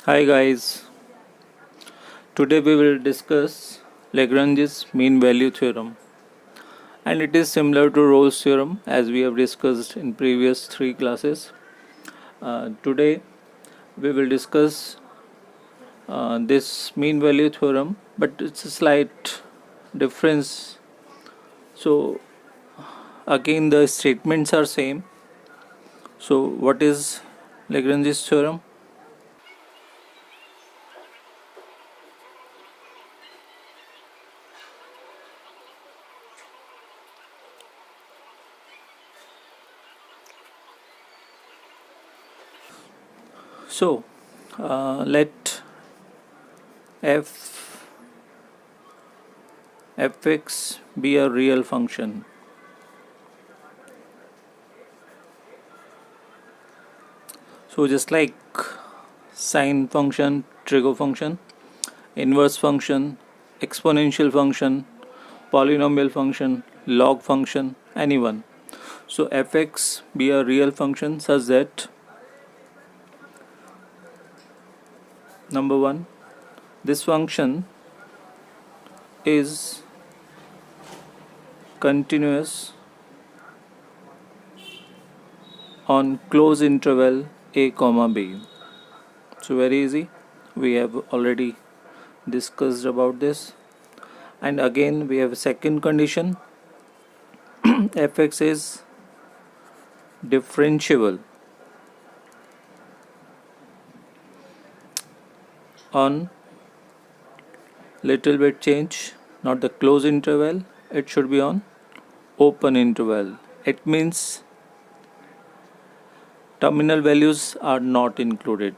Hi guys, today we will discuss Lagrange's mean value theorem, and it is similar to Rolle's theorem as we have discussed in previous three classes. Today we will discuss this mean value theorem, but it's a slight difference. So again the statements are same. So what is Lagrange's theorem? So let f fx be a real function. So just like sine function, trigo function, inverse function, exponential function, polynomial function, log function, any one. So fx be a real function such that number one, this function is continuous on closed interval a comma b. So very easy. We have already discussed about this. And again we have a second condition fx is differentiable on little bit change, not the closed interval, it should be on open interval. It means terminal values are not included.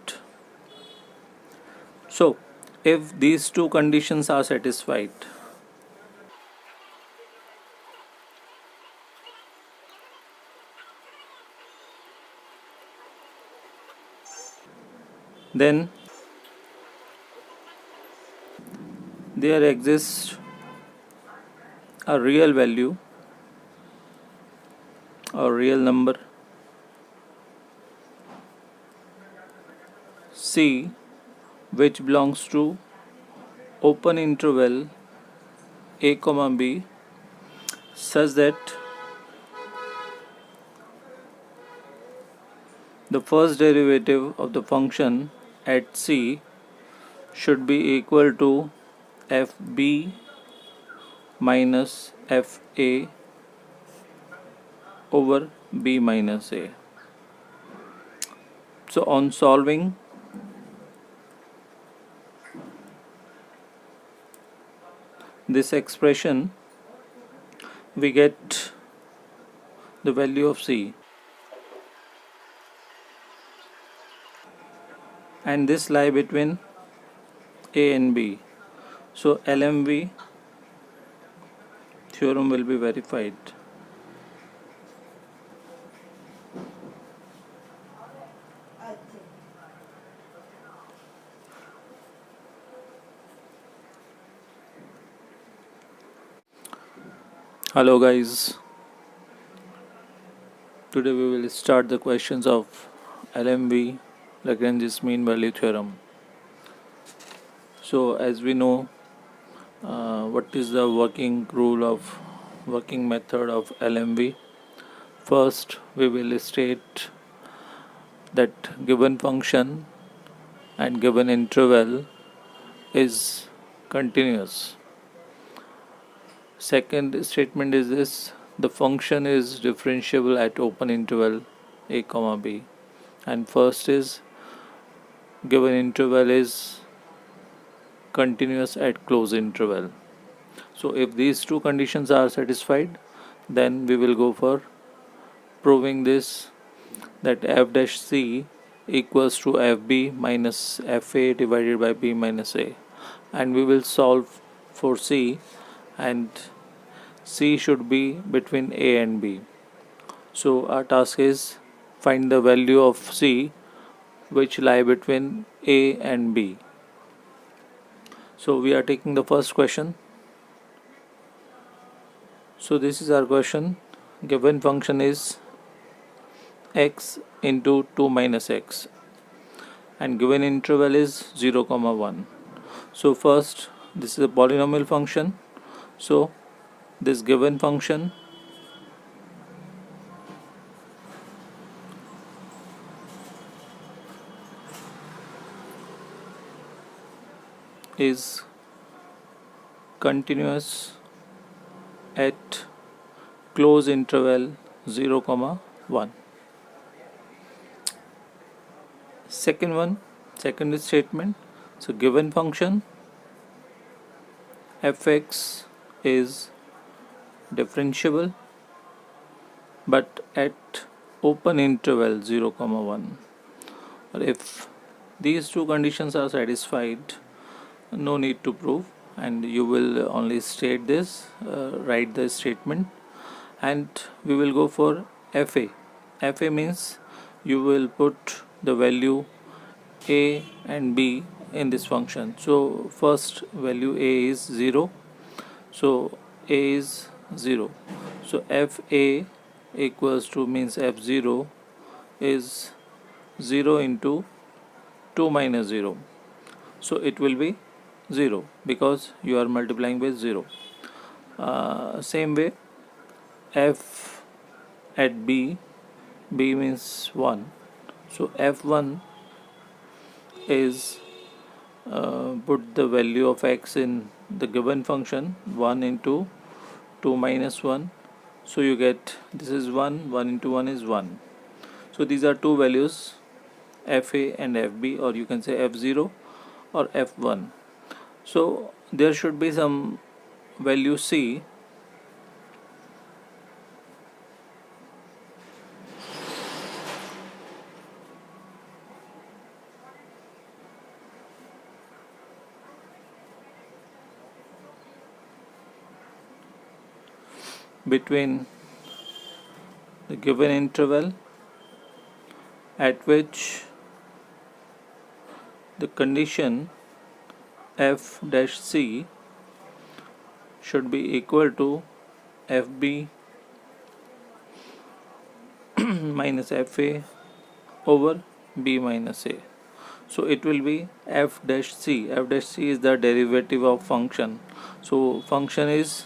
So if these two conditions are satisfied, then there exists a real value or real number c which belongs to open interval a comma b such that the first derivative of the function at c should be equal to fb minus fa over b minus a. So on solving this expression, we get the value of c, and this lie between a and b. So LMV theorem will be verified. Hello guys, today we will start the questions of LMV, Lagrange's mean value theorem. So as we know, what is the working method of LMV? First we will state that given function and given interval is continuous. Second statement is this: the function is differentiable at open interval a comma b, and first is given interval is continuous at closed interval. So if these two conditions are satisfied, then we will go for proving this, that f dash c equals to fb minus fa divided by b minus a, and we will solve for c, and c should be between a and b. So our task is find the value of c which lie between a and b. So we are taking the first question. So this is our question. Given function is x into 2 minus x, and given interval is 0 comma 1. So first, this is a polynomial function, so this given function is continuous at close interval 0 comma 1. Second statement, so given function fx is differentiable but at open interval 0 comma 1, or if these two conditions are satisfied, no need to prove, and you will only state this, write the statement, and we will go for fa. Fa means you will put the value a and b in this function. So first value a is 0, so a is 0, so fa equals to, means f0 is 0 into 2 minus 0, so it will be 0 because you are multiplying by 0. Same way, f at b means 1, so f1 is put the value of x in the given function, 1 into 2 minus 1, so you get, this is 1 into 1 is 1. So these are two values, fa and fb, or you can say f0 or f1. So there should be some value c between the given interval at which the condition f dash c should be equal to fb minus fa over b minus a. So it will be f dash c. F dash c is the derivative of function. So function is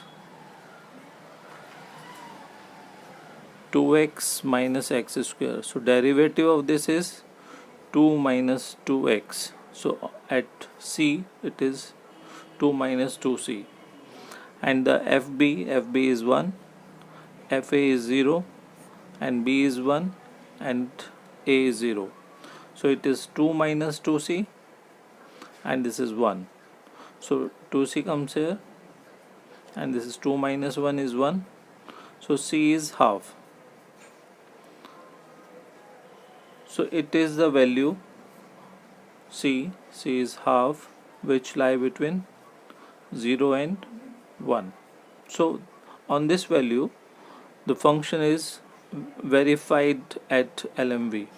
2x minus x square. So derivative of this is 2 minus 2x. So at c it is 2 minus 2c. And the fb is 1, fa is 0, and b is 1, and a is 0. So it is 2 minus 2c, and this is 1. So 2c comes here, and this is 2 minus 1 is 1. So c is half. So it is the value c is half, which lie between 0 and 1. So on this value the function is verified at LMV.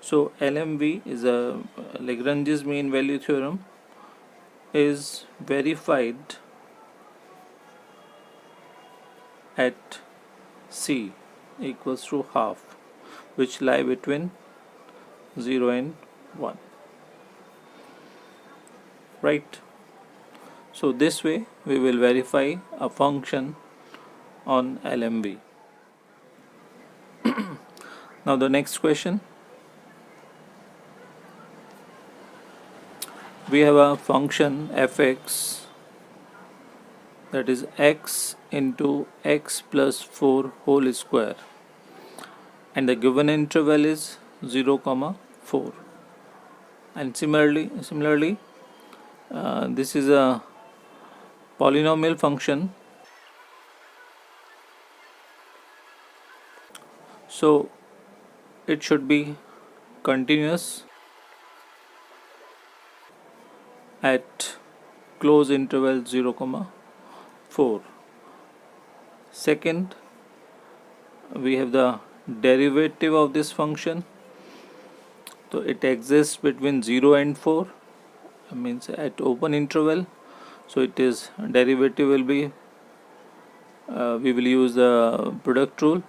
So LMV is a Lagrange's mean value theorem is verified at c equals to half, which lie between 0 and 1, right? So this way we will verify a function on LMV. Now the next question, we have a function fx, that is x into x plus 4 whole square, and the given interval is 0 comma 4. And similarly this is a polynomial function, so it should be continuous at close interval 0 comma 4. Second, we have the derivative of this function, so it exists between 0 and 4, means at open interval, so it is derivative will be we will use the product rule,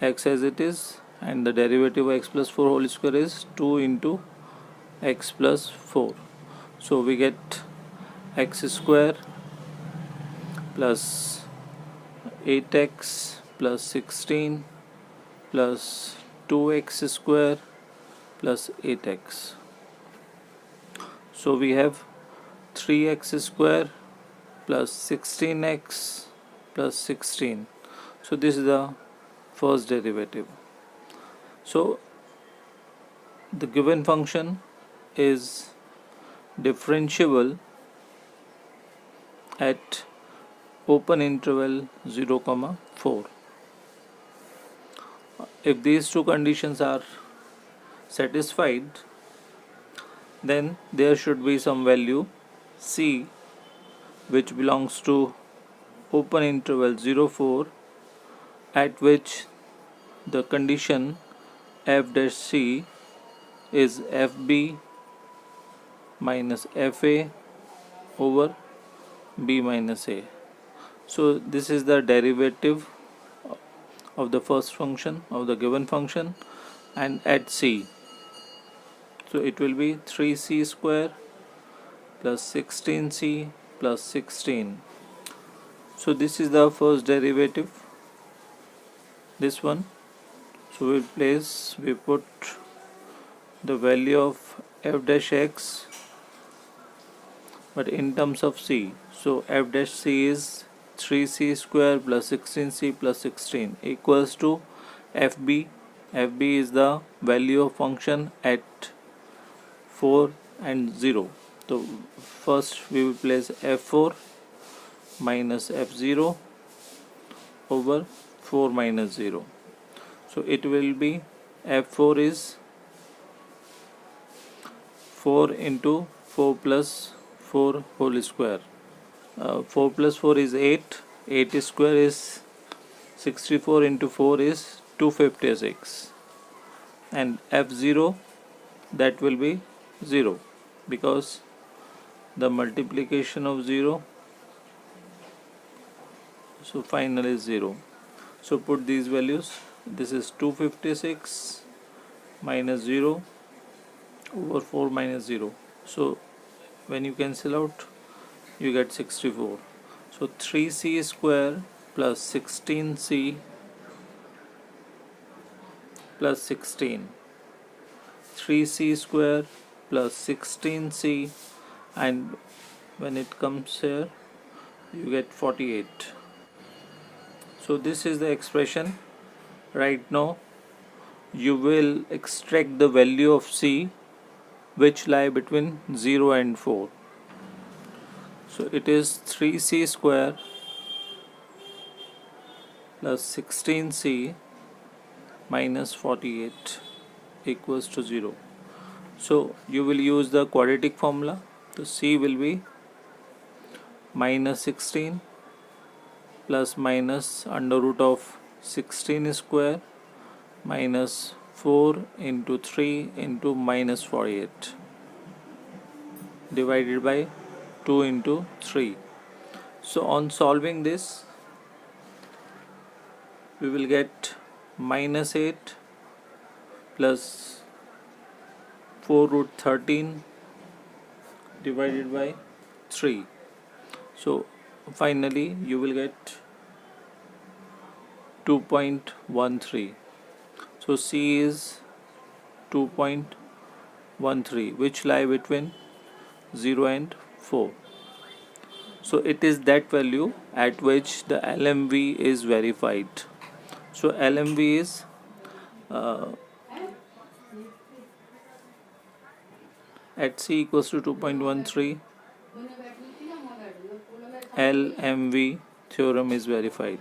x as it is and the derivative of x plus 4 whole square is 2 into x plus 4. So we get x square plus 8x plus 16 plus 2x square plus 8x. So we have 3x square plus 16x plus 16. So this is the first derivative. So the given function is differentiable at open interval 0, 4. If these two conditions are satisfied, then there should be some value c which belongs to open interval 0, 4, at which the condition f dash c is fb minus fa over b minus a. So this is the derivative of the first function of the given function, and at c, so it will be 3c square plus 16c plus 16. So this is the first derivative, this one. So we put the value of f dash x, but in terms of c. So f dash c is 3c square plus 16c plus 16 equals to fb. Fb is the value of function at 4 and 0. So first we will place f4 minus f0 over 4 minus 0. So it will be f4 is 4 into 4 plus 4 whole square. 4 plus 4 is 8. 8 square is 64 into 4 is 256. And f0, that will be 0, because the multiplication of 0, so final is 0. So put these values. This is 256 minus 0 over 4 minus 0. So when you cancel out, you get 64. So 3c square plus 16c plus 16. 3c square plus 16c, and when it comes here, you get 48. So this is the expression. Right now you will extract the value of c which lie between 0 and 4. So it is 3c square plus 16c minus 48 equals to 0. So you will use the quadratic formula. So c will be minus 16 plus minus under root of 16 square minus 4 into 3 into minus 48 divided by 2 into 3. So on solving this, we will get minus 8 plus 4 root 13 divided by 3. So finally you will get 2.13. So C is 2.13, which lie between 0 and 4. So it is that value at which the LMV is verified. So LMV is at C equals to 2.13, LMV theorem is verified.